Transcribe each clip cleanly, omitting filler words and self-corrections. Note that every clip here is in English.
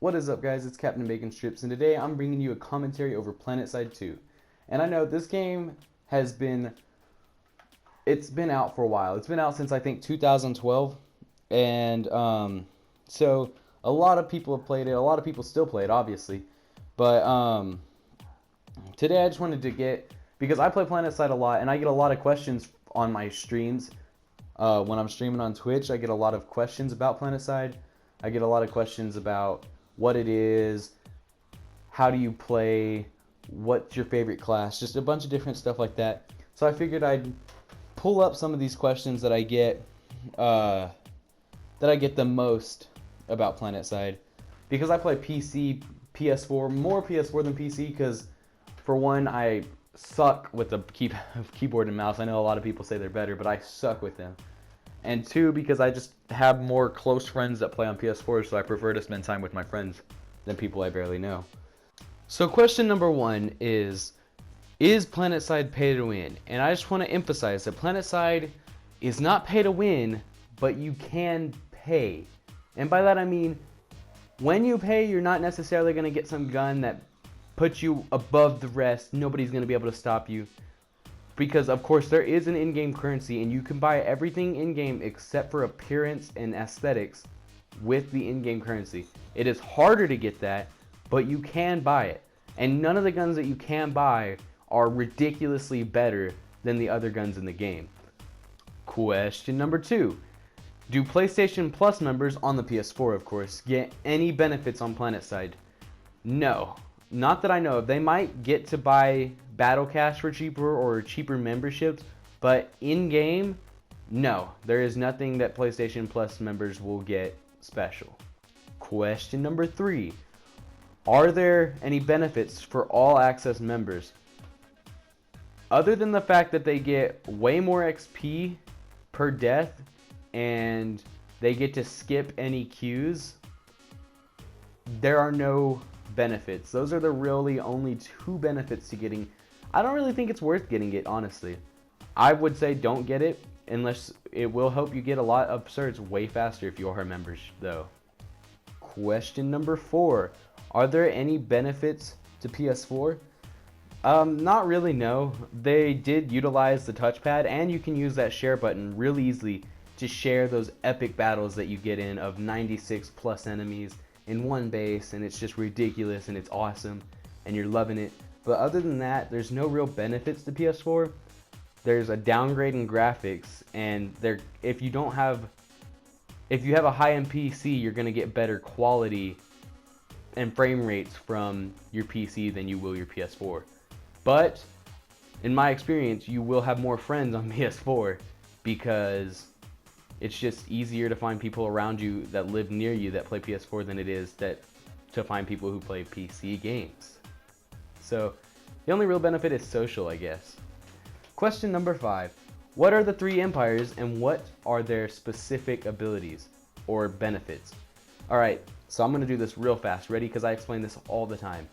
What is up, guys? It's Captain Bacon Strips, and today I'm bringing you a commentary over Planetside 2. And I know this game has been out for a while. It's been out since I think 2012, and so a lot of people have played it. A lot of people still play it, obviously. But today I just wanted to because I play Planetside a lot, and I get a lot of questions on my streams. When I'm streaming on Twitch, I get a lot of questions about Planetside. I get a lot of questions about what it is, how do you play, what's your favorite class, just a bunch of different stuff like that. So I figured I'd pull up some of these questions that I get the most about Planetside, because I play PC, PS4, more PS4 than PC, because for one, I suck with the keyboard and mouse. I know a lot of people say they're better, but I suck with them. And two, because I just have more close friends that play on PS4, so I prefer to spend time with my friends than people I barely know. So question number one is Planetside pay to win? And I just want to emphasize that Planetside is not pay to win, but you can pay. And by that I mean, when you pay, you're not necessarily going to get some gun that puts you above the rest. Nobody's going to be able to stop you. Because of course there is an in-game currency, and you can buy everything in-game except for appearance and aesthetics with the in-game currency. It is harder to get that, but you can buy it. And none of the guns that you can buy are ridiculously better than the other guns in the game. Question number two. Do PlayStation Plus members, on the PS4 of course, get any benefits on Planetside? No. Not that I know of. They might get to buy Battle Cash for cheaper or cheaper memberships, but in-game, no. There is nothing that PlayStation Plus members will get special. Question number three. Are there any benefits for all access members? Other than the fact that they get way more XP per death and they get to skip any queues, there are no benefits. Those are the really only two benefits to getting. I don't really think it's worth getting it, honestly. I would say don't get it unless it will help you get a lot of certs way faster if you are members, though. Question number four. Are there any benefits to PS4? Not really, no. They did utilize the touchpad, and you can use that share button really easily to share those epic battles that you get in of 96 plus enemies in one base, and it's just ridiculous and it's awesome and you're loving it. But other than that, there's no real benefits to PS4. There's a downgrade in graphics, and if you have a high-end PC, you're gonna get better quality and frame rates from your PC than you will your PS4. But in my experience, you will have more friends on PS4 because it's just easier to find people around you that live near you that play PS4 than it is to find people who play PC games. So the only real benefit is social, I guess. Question number five. What are the three empires, and what are their specific abilities or benefits? Alright, so I'm going to do this real fast. Ready? Because I explain this all the time.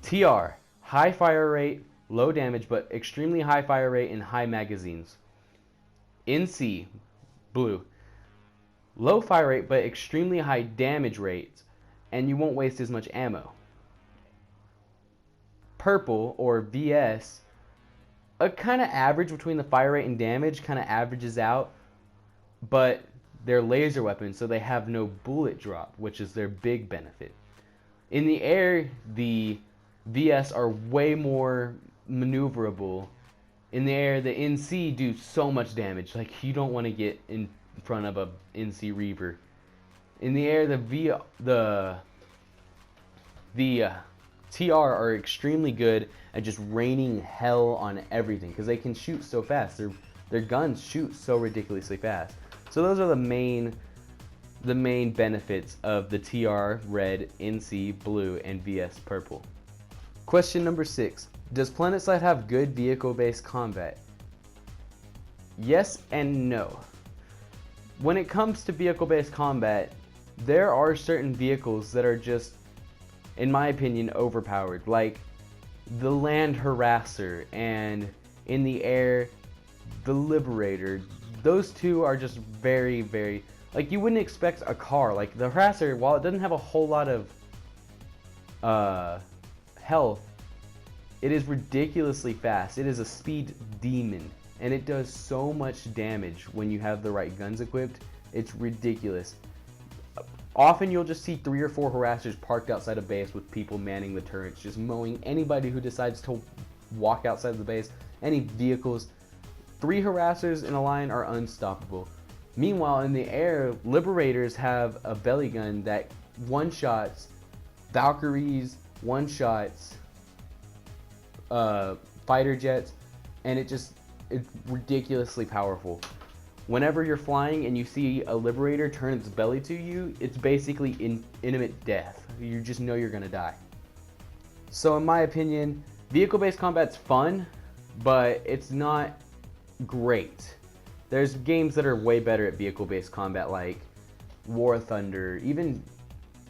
TR. High fire rate, low damage, but extremely high fire rate and high magazines. NC. Blue. Low fire rate, but extremely high damage rates, and you won't waste as much ammo. Purple, or VS, a kind of average between the fire rate and damage, kind of averages out, but they're laser weapons, so they have no bullet drop, which is their big benefit. In the air, the VS are way more maneuverable. In the air, the NC do so much damage, like you don't want to get in front of a NC Reaver. In the air, the TR are extremely good at just raining hell on everything because they can shoot so fast. Their guns shoot so ridiculously fast. So those are the main benefits of the TR red, NC blue, and VS purple. Question number six. Does Planetside have good vehicle-based combat? Yes and no. When it comes to vehicle-based combat, there are certain vehicles that are just, in my opinion, overpowered. Like the Land Harasser, and in the air, the Liberator. Those two are just very, very Like, you wouldn't expect a car. Like, the Harasser, while it doesn't have a whole lot of health, it is ridiculously fast. It is a speed demon, and it does so much damage when you have the right guns equipped. It's ridiculous. Often you'll just see 3 or 4 harassers parked outside a base with people manning the turrets, just mowing anybody who decides to walk outside the base, any vehicles. 3 harassers in a line are unstoppable. Meanwhile, in the air, Liberators have a belly gun that one-shots Valkyries, one-shots fighter jets, and it's ridiculously powerful. Whenever you're flying and you see a Liberator turn its belly to you, it's basically intimate death. You just know you're gonna die. So in my opinion, vehicle-based combat's fun, but it's not great. There's games that are way better at vehicle-based combat, like War Thunder,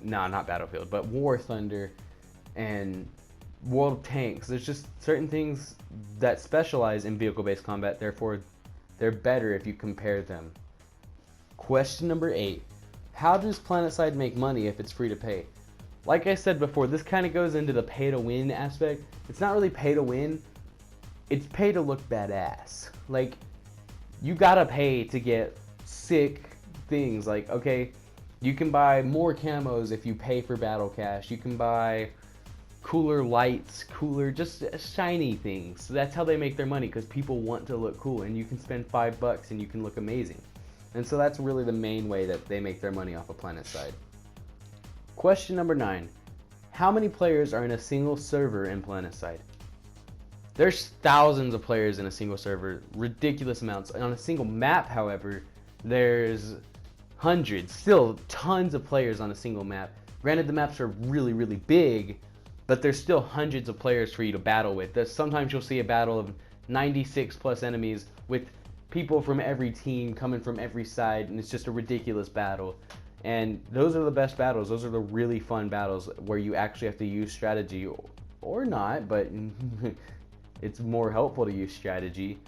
not Battlefield, but War Thunder and World of Tanks. There's just certain things that specialize in vehicle-based combat, therefore they're better if you compare them. Question number 8. How does Planetside make money if it's free to pay? Like I said before, this kind of goes into the pay to win aspect. It's not really pay to win, it's pay to look badass. Like, you gotta pay to get sick things. Like, okay, you can buy more camos if you pay for battle cash. You can buy cooler lights, just shiny things. So that's how they make their money, because people want to look cool, and you can spend $5 and you can look amazing. And so that's really the main way that they make their money off of Planetside. Question number 9. How many players are in a single server in Planetside? There's thousands of players in a single server, ridiculous amounts. And on a single map, however, there's hundreds, still tons of players on a single map. Granted, the maps are really, really big, but there's still hundreds of players for you to battle with. Sometimes you'll see a battle of 96 plus enemies with people from every team coming from every side, and it's just a ridiculous battle. And those are the best battles. Those are the really fun battles where you actually have to use strategy, or not, but it's more helpful to use strategy.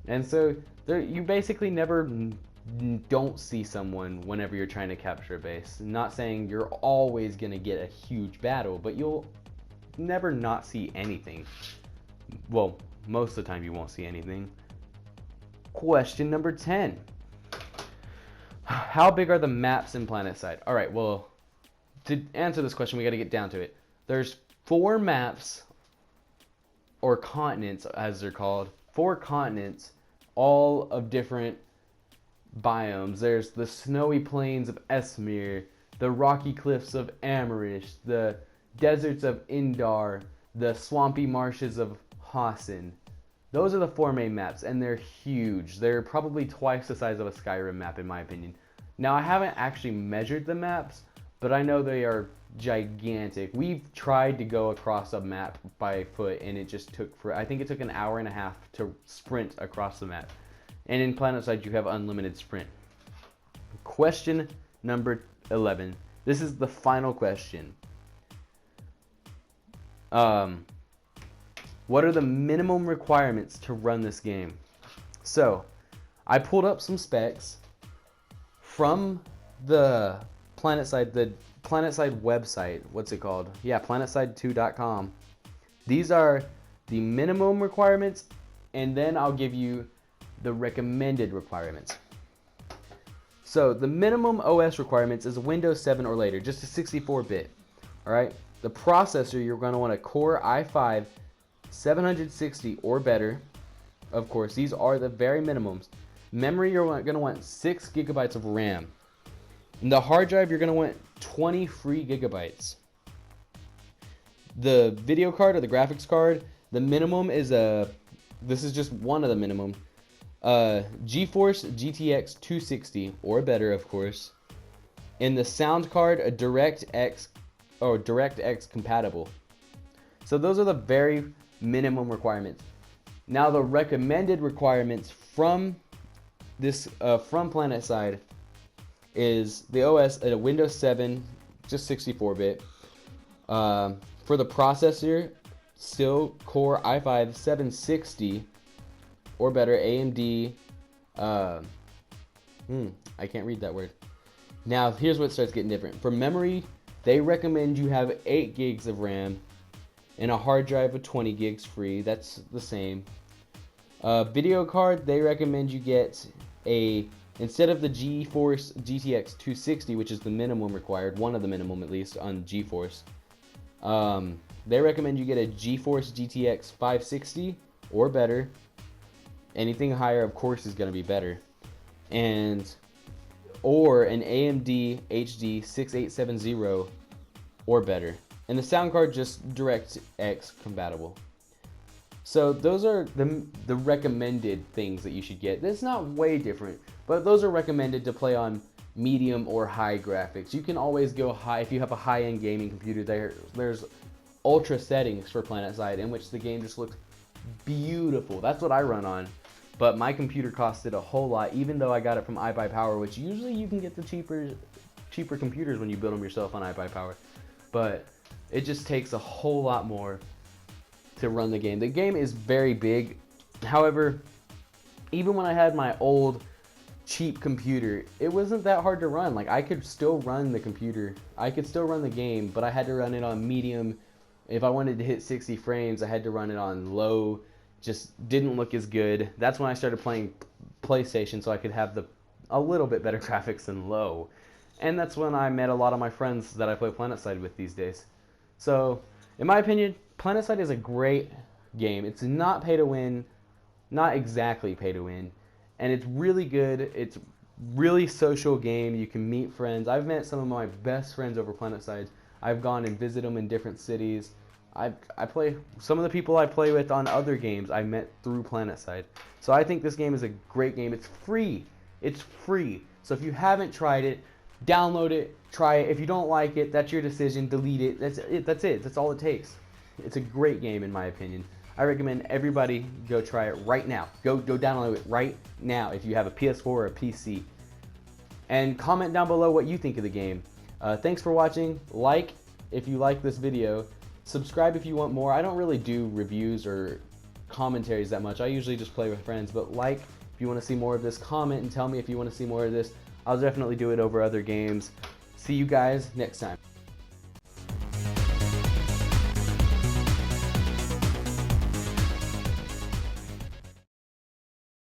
And so you basically never don't see someone whenever you're trying to capture a base. Not saying you're always going to get a huge battle, but you'll never not see anything. Well, most of the time you won't see anything. Question number 10. How big are the maps in Planetside? Alright, well, to answer this question, we got to get down to it. There's 4 maps, or continents as they're called. 4 continents, all of different biomes. There's the snowy plains of Esmir, the rocky cliffs of Amarish, the deserts of Indar, the swampy marshes of Hassan. Those are the 4 main maps, and they're huge. They're probably twice the size of a Skyrim map, in my opinion. Now, I haven't actually measured the maps, but I know they are gigantic. We've tried to go across a map by foot, and it just took I think it took an hour and a half to sprint across the map. And in Planetside, you have unlimited sprint. Question number 11. This is the final question. What are the minimum requirements to run this game? So, I pulled up some specs from the Planetside website. What's it called? Yeah, planetside2.com. These are the minimum requirements, and then I'll give you the recommended requirements. So, the minimum OS requirements is Windows 7 or later, just a 64-bit. Alright? The processor, you're going to want a Core i5 760 or better. Of course, these are the very minimums. Memory, you're going to want 6 gigabytes of RAM. And the hard drive, you're going to want 20 free gigabytes. The video card or the graphics card, the minimum is this is just one of the minimum. GeForce GTX 260 or better, of course. And the sound card, a DirectX compatible. So those are the very minimum requirements. Now the recommended requirements from this from Planetside is the OS a Windows 7, just 64-bit. For the processor, still Core i5 760 or better, AMD. I can't read that word. Now, here's what starts getting different. For memory, they recommend you have 8 gigs of RAM and a hard drive of 20 gigs free. That's the same. Video card, they recommend you get instead of the GeForce GTX 260, which is the minimum required, one of the minimum at least on GeForce, they recommend you get a GeForce GTX 560 or better. Anything higher, of course, is going to be better. Or an AMD HD 6870 or better. And the sound card, just DirectX compatible. So those are the recommended things that you should get. It's not way different, but those are recommended to play on medium or high graphics. You can always go high if you have a high-end gaming computer. There's ultra settings for Planetside in which the game just looks beautiful. That's what I run on. But my computer costed a whole lot, even though I got it from iBuyPower, which usually you can get the cheaper computers when you build them yourself on iBuyPower. But it just takes a whole lot more to run the game. The game is very big. However, even when I had my old cheap computer, it wasn't that hard to run. Like, I could still run the computer. I could still run the game, but I had to run it on medium. If I wanted to hit 60 frames, I had to run it on low. Just didn't look as good. That's when I started playing PlayStation, so I could have a little bit better graphics than low. And that's when I met a lot of my friends that I play Planetside with these days. So, in my opinion, Planetside is a great game. It's not pay to win, not exactly pay to win, and it's really good. It's really social game. You can meet friends. I've met some of my best friends over Planetside. I've gone and visited them in different cities. I play some of the people I play with on other games I met through Planetside. So I think this game is a great game. It's free. It's free. So if you haven't tried it, download it, try it. If you don't like it, that's your decision. Delete it. That's it. That's it. That's all it takes. It's a great game in my opinion. I recommend everybody go try it right now. Go download it right now if you have a PS4 or a PC. And comment down below what you think of the game. Thanks for watching. Like if you like this video. Subscribe if you want more. I don't really do reviews or commentaries that much. I usually just play with friends, but like if you want to see more of this, comment and tell me if you want to see more of this. I'll definitely do it over other games. See you guys next time.